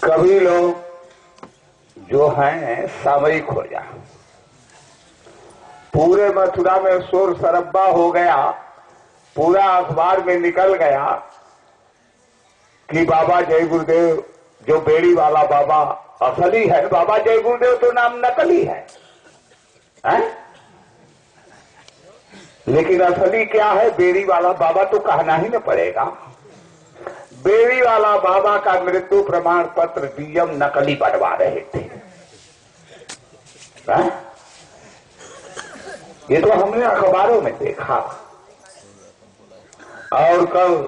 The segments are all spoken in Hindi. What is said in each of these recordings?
कभी लोग जो हैं सामयिक हो जा, पूरे मथुरा में शोर शरब्बा हो गया, पूरा अखबार में निकल गया कि बाबा जय गुरुदेव जो बेड़ी वाला बाबा असली है, बाबा जय गुरुदेव तो नाम नकली है? लेकिन असली क्या है? बेड़ी वाला बाबा तो कहना ही न पड़ेगा। बेड़ी वाला बाबा का मृत्यु प्रमाण पत्र डीएम नकली बनवा रहे थे। ये तो हमने अखबारों में देखा। और कल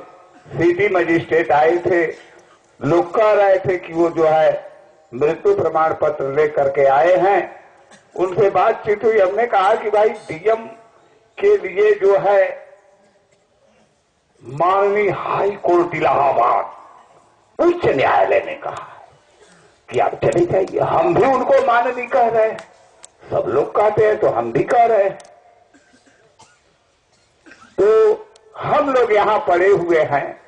सिटी मजिस्ट्रेट आए थे, लोग कह रहे थे कि वो जो है मृत्यु प्रमाण पत्र लेकर के आए हैं। उनसे बातचीत हुई, हमने कहा कि भाई डीएम के लिए जो है माननीय हाई कोर्ट इलाहाबाद उच्च न्यायालय ने कहा कि आप चले जाइए। हम भी उनको माननीय कह रहे हैं, सब लोग कहते हैं तो हम भी कह रहे हैं। तो हम लोग यहां पड़े हुए हैं।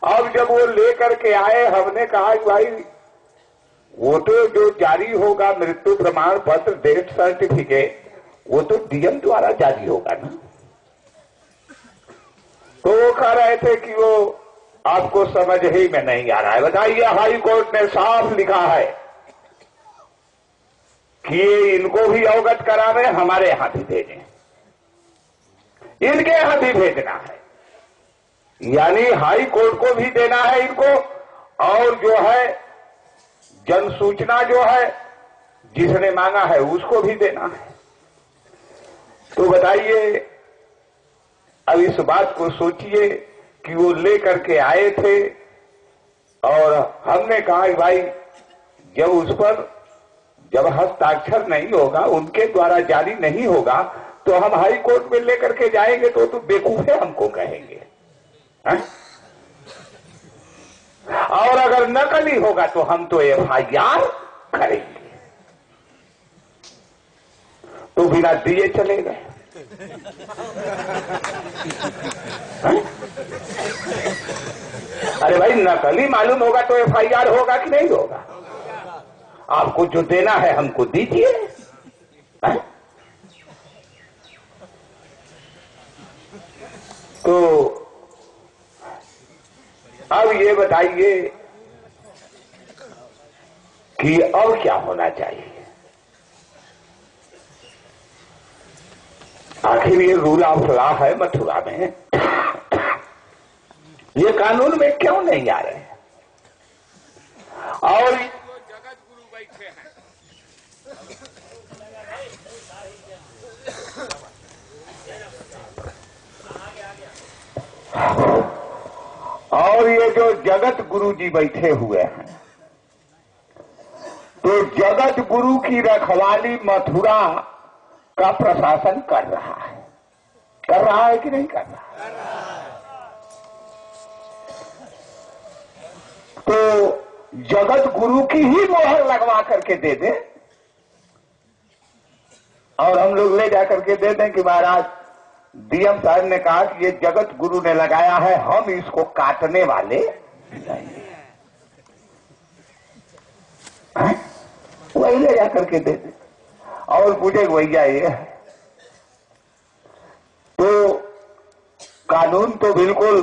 अब जब वो लेकर के आए, हमने कहा कि भाई वो तो जो जारी होगा मृत्यु प्रमाण पत्र, डेथ सर्टिफिकेट, वो तो डीएम द्वारा जारी होगा ना। तो वो कह रहे थे कि वो आपको समझ ही में नहीं आ रहा है। बताइए, हाई कोर्ट ने साफ लिखा है कि इनको भी अवगत करावे, हमारे यहां भी भेजें, इनके यहां भी भेजना है, यानी हाई कोर्ट को भी देना है इनको, और जो है जन सूचना जो है जिसने मांगा है उसको भी देना है। तो बताइए, अब इस बात को सोचिए कि वो लेकर के आए थे और हमने कहा कि भाई जब उस पर जब हस्ताक्षर नहीं होगा, उनके द्वारा जारी नहीं होगा, तो हम हाई कोर्ट में लेकर के जाएंगे तो बेवकूफे हमको कहेंगे, है? और अगर नकली होगा तो हम तो एफआईआर करेंगे। तो बिना दिए चले गए। अरे भाई, नकली मालूम होगा तो एफआईआर होगा कि नहीं होगा? आपको जो देना है हमको दीजिए। तो अब ये बताइए कि अब क्या होना चाहिए? आखिर ये रूल ऑफ लॉ है मथुरा में, ये कानून में क्यों नहीं आ रहे हैं? और जगत गुरु बैठे हैं, और ये जो जगत गुरु जी बैठे हुए हैं, तो जगत गुरु की रखवाली मथुरा का प्रशासन कर रहा है कि नहीं कर रहा? तो जगत गुरु की ही मोहर लगवा करके दे दे और हम लोग ले जाकर के दे दें कि महाराज डीएम साहब ने कहा कि ये जगत गुरु ने लगाया है, हम इसको काटने वाले नहीं। वही ले जाकर के दे दे और पूछे भैया ये है। तो कानून तो बिल्कुल,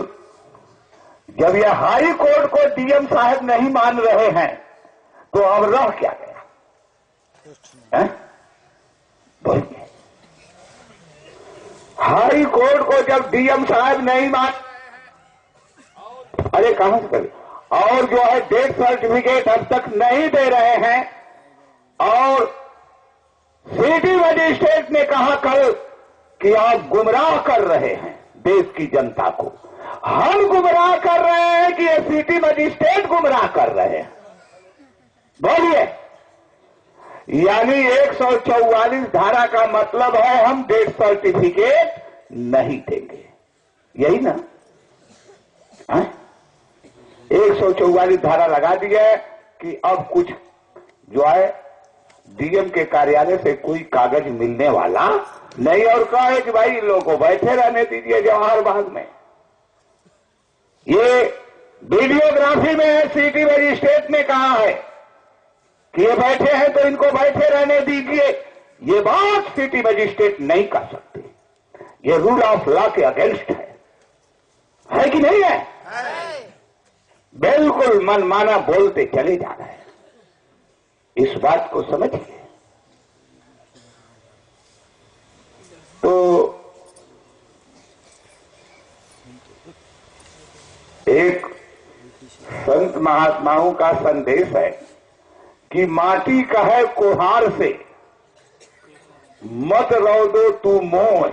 जब यह हाई कोर्ट को डीएम साहब नहीं मान रहे हैं तो अब रह क्या गया? बोलिए, हाई कोर्ट को जब डीएम साहब नहीं मान, अरे कहां से करें, और जो है डेथ सर्टिफिकेट अब तक नहीं दे रहे हैं, और सिटी मजिस्ट्रेट ने कहा कल कि आप गुमराह कर रहे हैं देश की जनता को। हम गुमराह कर रहे हैं कि ये सिटी मजिस्ट्रेट गुमराह कर रहे हैं? बोलिए, यानी 144 धारा का मतलब है हम डेथ सर्टिफिकेट नहीं देंगे, यही ना? 144 धारा लगा दी है कि अब कुछ जो है डीएम के कार्यालय से कोई कागज मिलने वाला नहीं, और कहा कि भाई इन लोगों को बैठे रहने दीजिए जवाहर बाग में। ये वीडियोग्राफी में है, सिटी मजिस्ट्रेट ने कहा है कि ये बैठे हैं तो इनको बैठे रहने दीजिए। ये बात सिटी मजिस्ट्रेट नहीं कर सकते, ये रूल ऑफ लॉ के अगेंस्ट है कि नहीं है? बिल्कुल मनमाना बोलते चले जा रहे हैं, इस बात को समझिए। तो एक संत महात्माओं का संदेश है कि माटी कहे कुहार से मत रौदो तू मोह,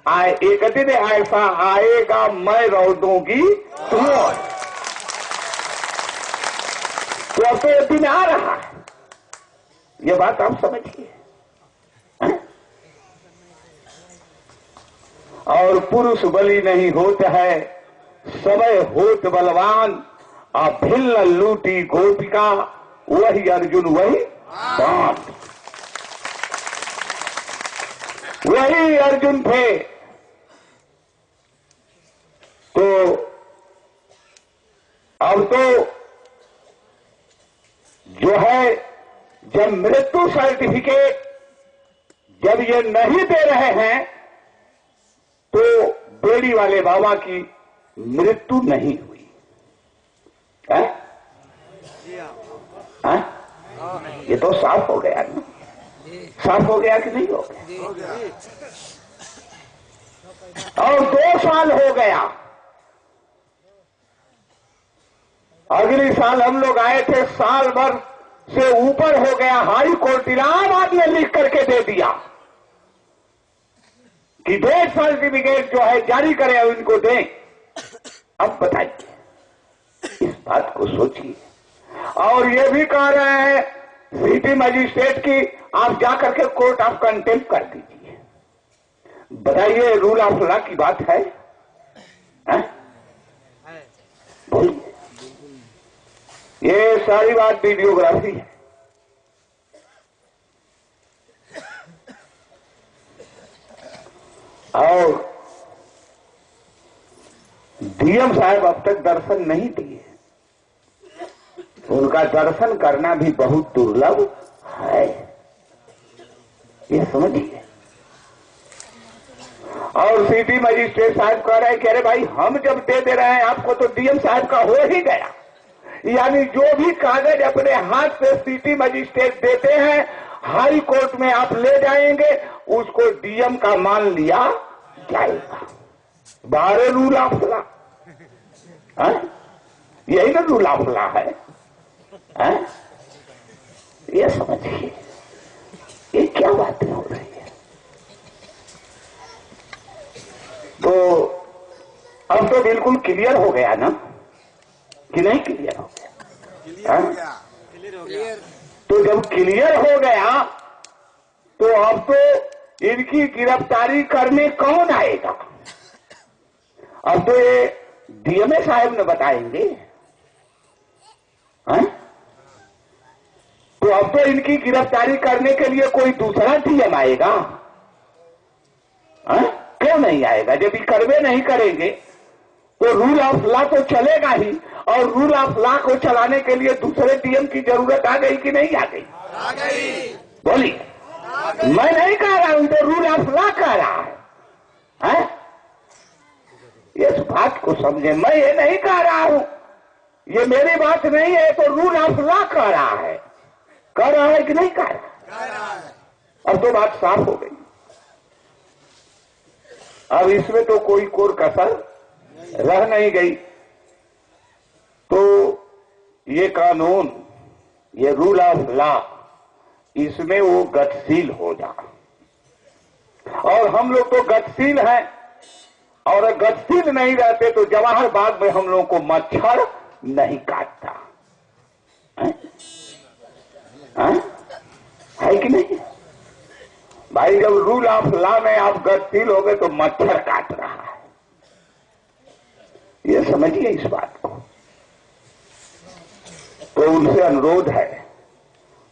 आए एक दिन ऐसा आएगा मैं रौदूंगी तू मोह। तो अब तो दिन आ रहा है, ये बात आप समझिए। और पुरुष बलि नहीं होता है, समय होत बलवान, भिन्न लूटी गोपिका, वही अर्जुन वही बाण। वही अर्जुन थे। तो अब तो जो है, जब मृत्यु सर्टिफिकेट जब ये नहीं दे रहे हैं तो बेड़ी वाले बाबा की मृत्यु नहीं हुई है? ये तो साफ हो गया ना, साफ हो गया कि नहीं हो गया? और 2 साल हो गया। अगले साल हम लोग आए थे, साल भर से ऊपर हो गया। हाई कोर्ट इलाहाबाद ने लिख करके दे दिया कि डेथ सर्टिफिकेट जो है जारी करें, उनको दें। अब बताइए, इस बात को सोचिए। और ये भी कह रहे हैं सिटी मजिस्ट्रेट की आप जाकर के कोर्ट ऑफ कंटेम्प्ट कर दीजिए। बताइए, रूल ऑफ लॉ की बात है? बोलिए। ये सारी बात वीडियोग्राफी है। और डीएम साहब अब तक दर्शन नहीं दिए। उनका दर्शन करना भी बहुत दुर्लभ है, ये समझिए। और सिटी मजिस्ट्रेट साहब कह रहे हैं कि अरे भाई, हम जब दे रहे हैं आपको तो डीएम साहब का हो ही गया। यानी जो भी कागज अपने हाथ से सिटी मजिस्ट्रेट देते हैं, हाई कोर्ट में आप ले जाएंगे, उसको डीएम का मान लिया जाएगा। 12 रूल ऑफ लॉ, यही ना रूल ऑफ लॉ है? ये समझिए, ये क्या बातें हो रही है। तो अब तो बिल्कुल क्लियर हो गया ना, कि नहीं क्लियर हो गया? क्लियर हो गया। तो जब क्लियर हो गया तो अब तो इनकी गिरफ्तारी करने कौन आएगा? अब तो ये डीएमए साहब ने बताएंगे। तो अब तो इनकी गिरफ्तारी करने के लिए कोई दूसरा डीएम आएगा? क्यों नहीं आएगा? जब ये करवे नहीं करेंगे तो रूल ऑफ लॉ तो चलेगा ही। और रूल ऑफ लॉ को चलाने के लिए दूसरे डीएम की जरूरत आ गई कि नहीं आ गई? आ गई। बोलिए। मैं नहीं कह रहा हूं, तो रूल ऑफ लॉ कह रहा है? इस बात को समझे। मैं ये नहीं कह रहा हूं, ये मेरी बात नहीं है, तो रूल ऑफ लॉ कह रहा है। कह रहा है कि नहीं कह रहा है? अब तो बात साफ हो गई। अब इसमें तो कोई कोर कसर रह नहीं गई। तो ये कानून, ये रूल ऑफ लॉ, इसमें वो गतिशील हो जा। और हम लोग तो गतिशील हैं, और गतिशील नहीं रहते तो जवाहर बाग में हम लोगों को मच्छर नहीं काटता है कि नहीं भाई? जब रूल ऑफ लॉ में आप गतिशील हो गए तो मच्छर काट रहा है। ये समझिए इस बात को। तो उनसे अनुरोध है,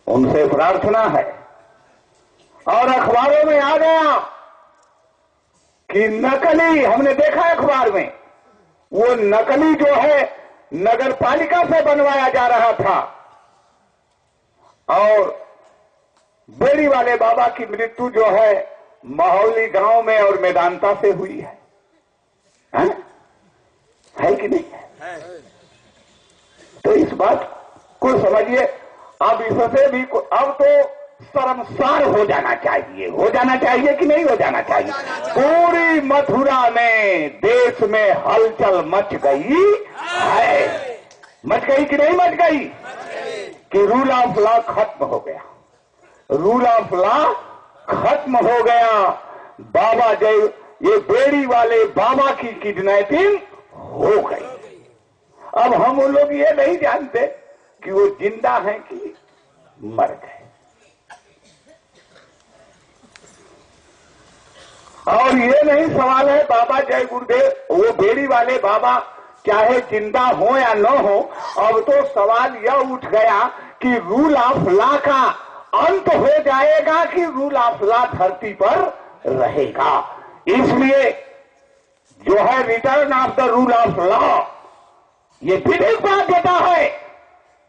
उनसे प्रार्थना है। और अखबारों में आ गया कि नकली, हमने देखा अखबार में, वो नकली जो है नगर पालिका से बनवाया जा रहा था और बेड़ी वाले बाबा की मृत्यु जो है माहौली गांव में और मैदानता से हुई है कि नहीं है? तो इस बात को समझिए। अब इससे भी अब तो शर्मसार हो जाना चाहिए कि नहीं हो जाना चाहिए? पूरी मथुरा में, देश में हलचल मच गई है। मच गई कि नहीं मच गई? कि रूल ऑफ लॉ खत्म हो गया, रूल ऑफ लॉ खत्म हो गया। बाबा जय, ये बेड़ी वाले बाबा की किडनैपिंग हो गई। अब हम लोग ये नहीं जानते कि वो जिंदा हैं कि मर गए। और ये नहीं सवाल है बाबा जय गुरुदेव, वो बेड़ी वाले बाबा चाहे जिंदा हो या न हो, अब तो सवाल यह उठ गया कि रूल ऑफ लॉ का अंत हो जाएगा कि रूल ऑफ लॉ धरती पर रहेगा। इसलिए जो है return of the rule of law, ये विधिक बाध्यता है।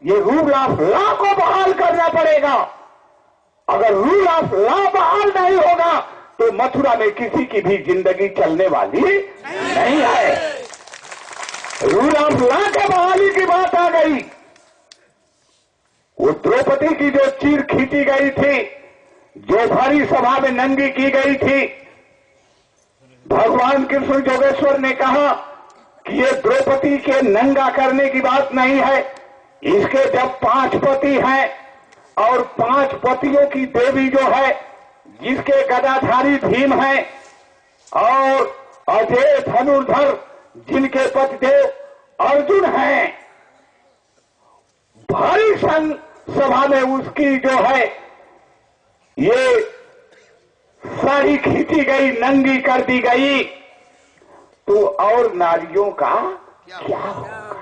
ये रूल ऑफ लॉ को बहाल करना पड़ेगा। अगर रूल ऑफ लॉ बहाल नहीं होगा तो मथुरा में किसी की भी जिंदगी चलने वाली नहीं है। रूल ऑफ लॉ के बहाली की बात आ गई। वो द्रौपदी की जो चीर खींची गई थी, जो भरी सभा में नंगी की गई थी, भगवान कृष्ण जोगेश्वर ने कहा कि ये द्रौपदी के नंगा करने की बात नहीं है। इसके जब 5 पति हैं और 5 पतियों की देवी जो है, जिसके गदाधारी भीम हैं और अजय धनुर्धर जिनके पतिदेव अर्जुन हैं, भारी संघ सभा में उसकी जो है ये साड़ी खींची गई, नंगी कर दी गई, तो और नारियों का क्या होगा?